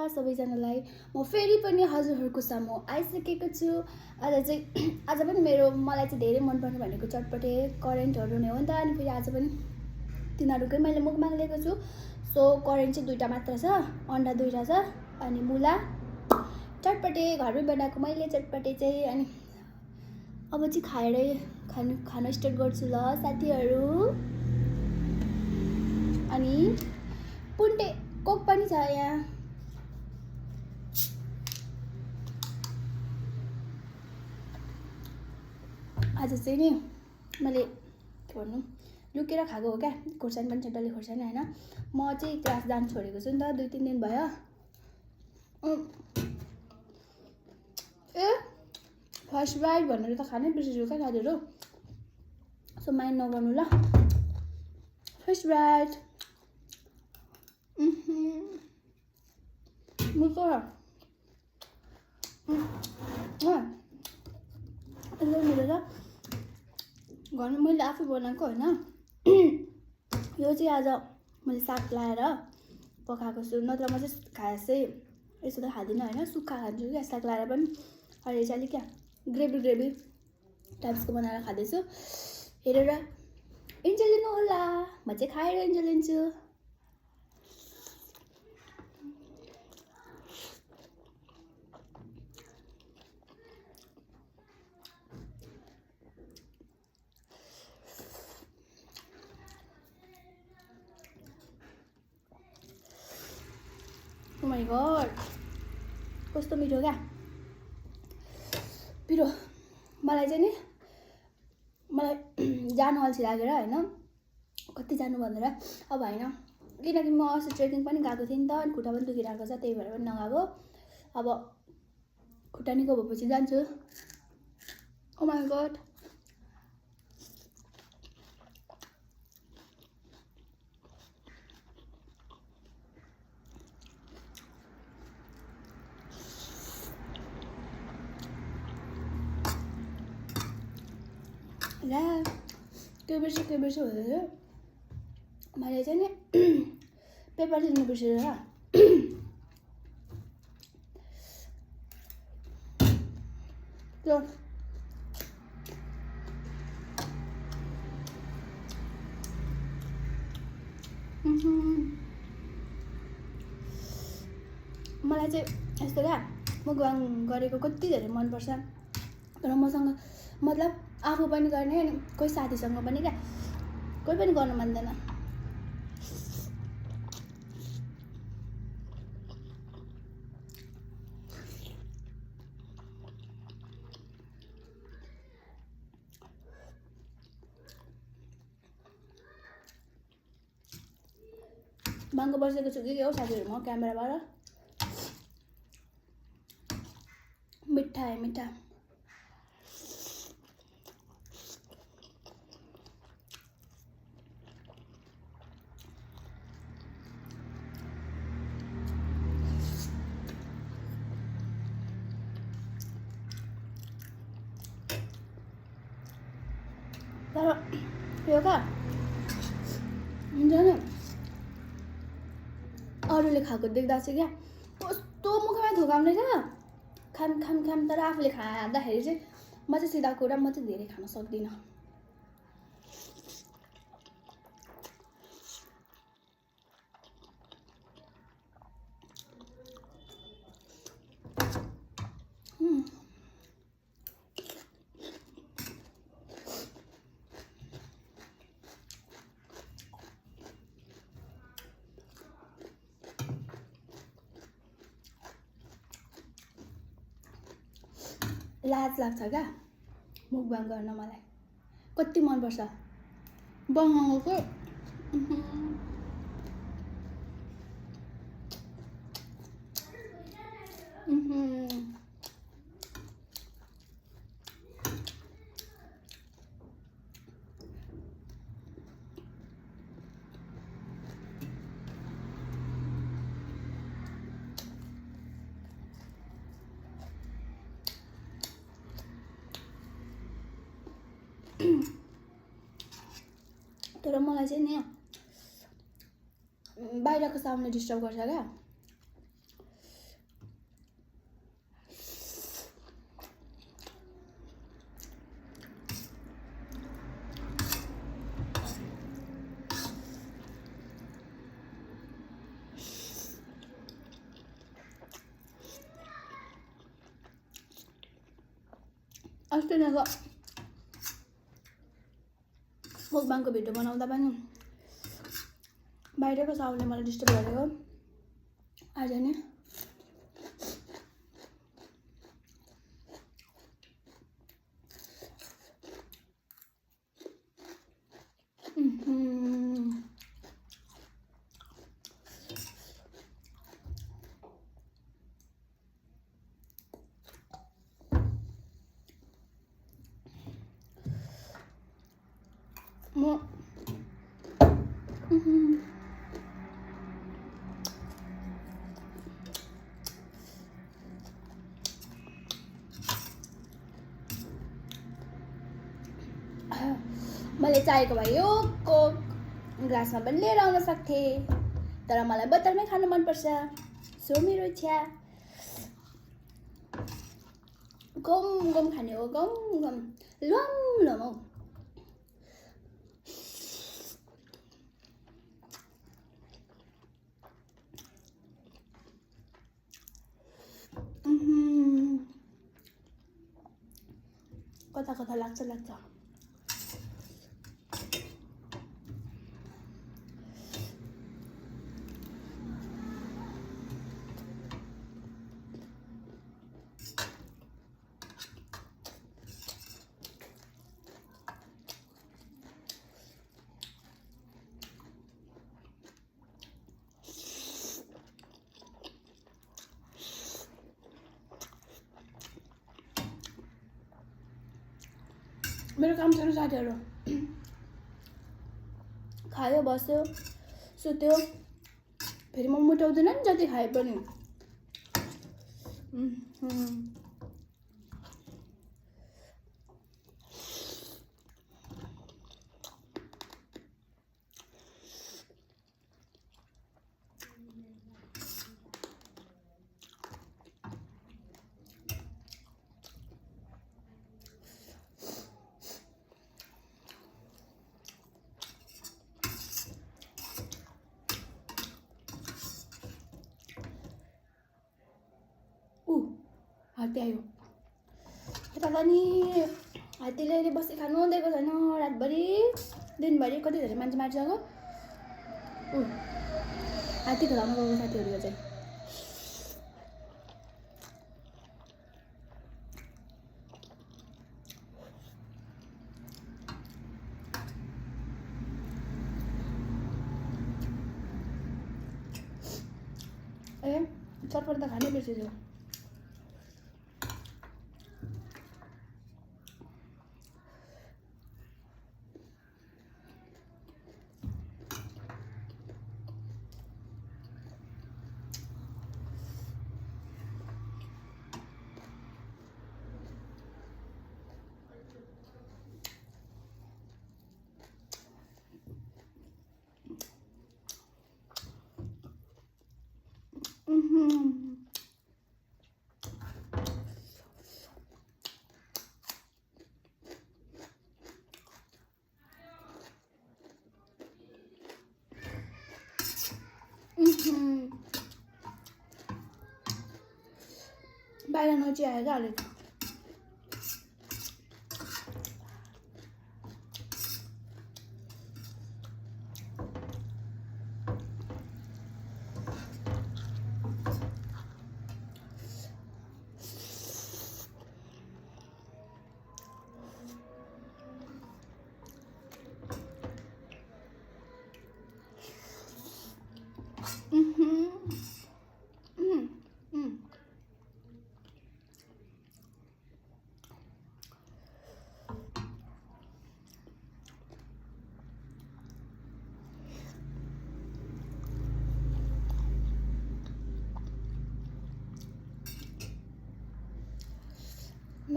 सबैजनालाई। म फेरि पनि हजुरहरूको सामु आइसकेको छु। आज पनि मलाई चाहिँ धेरै मनपर्ने भनेको चटपटे करेन्टहरू नै हो नि त। अनि फेरि आज पनि तिनीहरूकै मैले मुखमा लिएको छु। सो करेन्ट चाहिँ 2टा मात्र छ, अन्डा 2टा छ अनि मुला चटपटे घरमै बनाएको मैले चटपटे चाहिँ। अनि अब चाहिँ खान स्टार्ट गर्छु ल साथीहरू। अनि पुन्टे कोक पनि छ यहाँ। आज चाहिँ नि मैले के भन्नु लुकेर खाएको हो क्या। खुर्सानी पनि छ, डल्ले खुर्सानी होइन। म चाहिँ क्लास जान छोडेको छु नि त, 2-3 दिन भयो। फर्स्ट बाइट भनेर त खानै बिर्सेछु क्या साथीहरू। सो माइन्ड नगर्नु ल। फर्स्ट बाइट मिठो एकदम मिठो छ। घरमा मैले आफै बनाएको होइन। यो चाहिँ आज मैले साग लाएर पकाएको छु। नत्र म चाहिँ खास चाहिँ यसो त खाँदिनँ होइन, सुक्खा खान्छु क्या। साग लाएर पनि अहिले चाहिँ अलिक क्या ग्रेभी टाइप्सको बनाएर खाँदैछु। हेरेर इन्जोय लिनु होला। म चाहिँ खाएर इन्जोय लिन्छु। Oh my god, कस्तो मिठो क्या। पिरो मलाई चाहिँ नि जानु अल्छी लागेर होइन, कति जानु भनेर अब होइन। किनकि म अस्ति ट्रेकिङ पनि गएको थिएँ नि त, अनि खुट्टा पनि दुखिरहेको छ, त्यही भएर पनि नगएको। अब खुट्टा निको भएपछि जान्छु। ओ माई गड, ला के बिर्सो हुँदैछ। मैले चाहिँ नि पेपर लिनु बिर्सेर त्यो मलाई चाहिँ यस्तो क्या मुखबाङ गरेको कति धेरै मनपर्छ। तर मसँग मतलब आफू पनि गर्ने अनि कोही साथीसँग पनि क्या, कोही पनि गर्न मान्दैन। बाङ्गो बसेको छु कि हो साथीहरू म क्यामेराबाट। मिठा है मिठा। तर यो क्या हुन्छ नि, अरूले खाएको देख्दा चाहिँ क्या कस्तो मुखमा थुकाउने क्या, खाम। तर आफूले खाँदाखेरि चाहिँ म चाहिँ सिधा कुरा म चाहिँ धेरै खान सक्दिनँ। लाज लाग्छ क्या मुखबाङ गर्न। मलाई कति मनपर्छ बनाउनुको। तर मलाई चाहिँ नि बाहिरको साउन्डले डिस्टर्ब गर्छ क्या। अस्ट्रेलियाको मुकबाङको भिडियो बनाउँदा पनि बाहिरको साउन्डले मलाई डिस्टर्ब गरेको आज नि म मैले चाहेको भए यो कोक ग्लासमा पनि लिएर आउन सक्थेँ तर मलाई बोतलमै खानु मनपर्छ सो मेरो इच्छा गम गम खाने हो गम गम लम लम हौ कता कता लाग्छ मेरो काम छैन साथीहरू खायो बस्यो सुत्यो फेरि म मुटाउँदिनँ नि जति खाए पनि हात्ती आयो यता पनि हात्तीले अहिले बसी खानु दिएको छैन रातभरि दिनभरि कति धेरै मान्छे मारिसक्यो हात्ती खेलाउनु गएको साथीहरू यो चाहिँ ए चटपट त खानै बिर्सियो बाहिर नचिआएर हालेको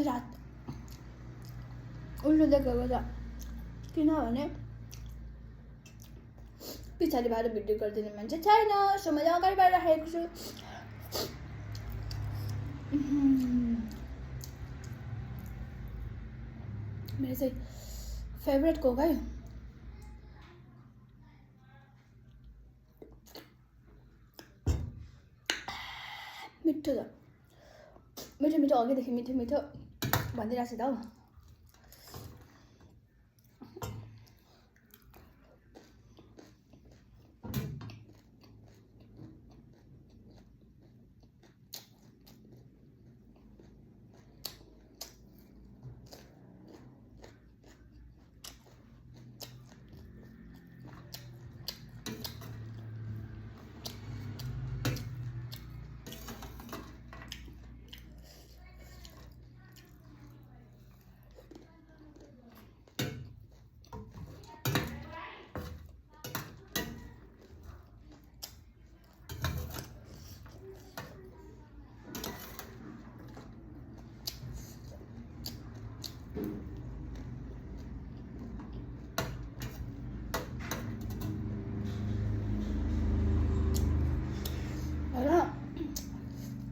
रात उल्लु देखेको छ किनभने पछाडिबाट भिडियो गरिदिने मान्छे छैन सो मैले अगाडिबाट राखेको छु मेरो चाहिँ फेभरेट कोक है मिठो छ मिठो मिठो अघिदेखि मिठो मिठो भनिदिइरहेको छु त हौ।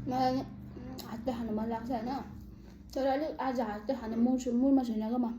मलाई हातले खानु मन लाग्छ होइन, तर अलिक आज हातले खाने मुडमा छैन क्या म।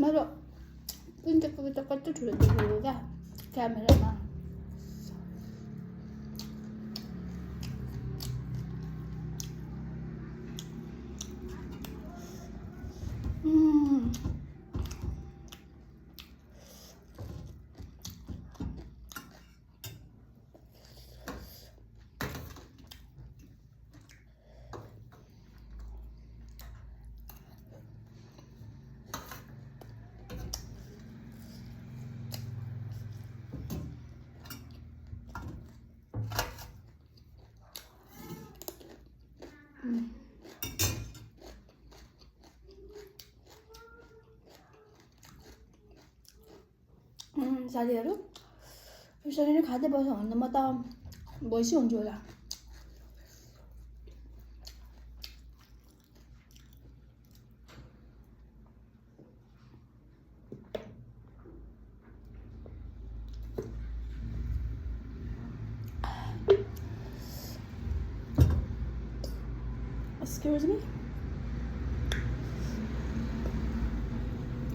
मेरो पिन्टेको त कति ठुलो देखेको क्या क्यामेरामा। साथीहरू यसरी नै खाँदै बस्यो भने त म त भैँसी हुन्छु होला। Excuse me.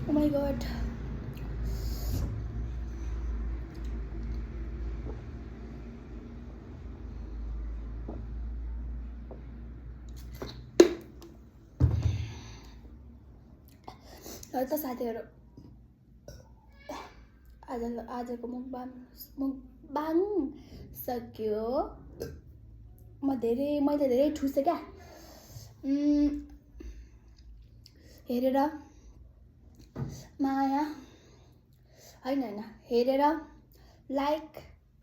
Oh my god. त साथीहरू आजको मुखबाङ सक्यो। मैले धेरै ठुसेँ क्या। हेरेर माया होइन हेरेर लाइक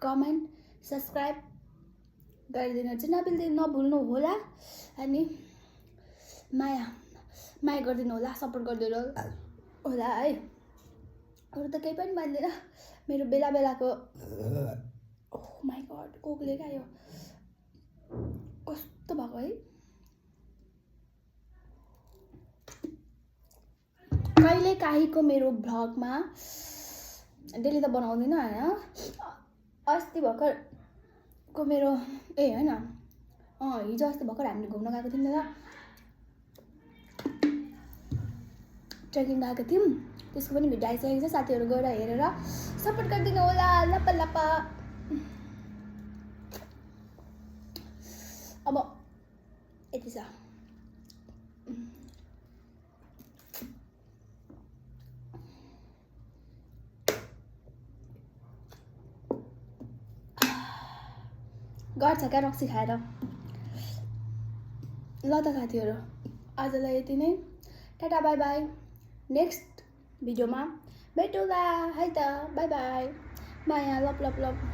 कमेन्ट सब्सक्राइब गरिदिनु चाहिँ नभुल्नु होला। अनि माया गरिदिनु होला, सपोर्ट गरिदिनु होला है। अरू त केही पनि भन्दिनँ। मेरो बेला बेलाको ओह माई गड कोकले क्या यो कस्तो भएको है। कहिले काहीँको मेरो भ्लगमा डेली त बनाउँदिनँ होइन। अस्ति भर्खरको मेरो होइन हिजो अस्ति भर्खर हामीले घुम्न गएको थियौँ नि त, ट्रेकिङ गएको थियौँ। त्यसको पनि भिडियो आइसकेको छ। साथीहरू गएर हेरेर सपोर्ट गरिदिनु होला। लप्पा लप्पा। अब यति छ। गर्छ क्या रक्सी खाएर। ल त साथीहरू आजलाई यति नै। Tata bye by. नेक्स्ट भिडियोमा भेटौँला है त। By by. माया लप लप लप।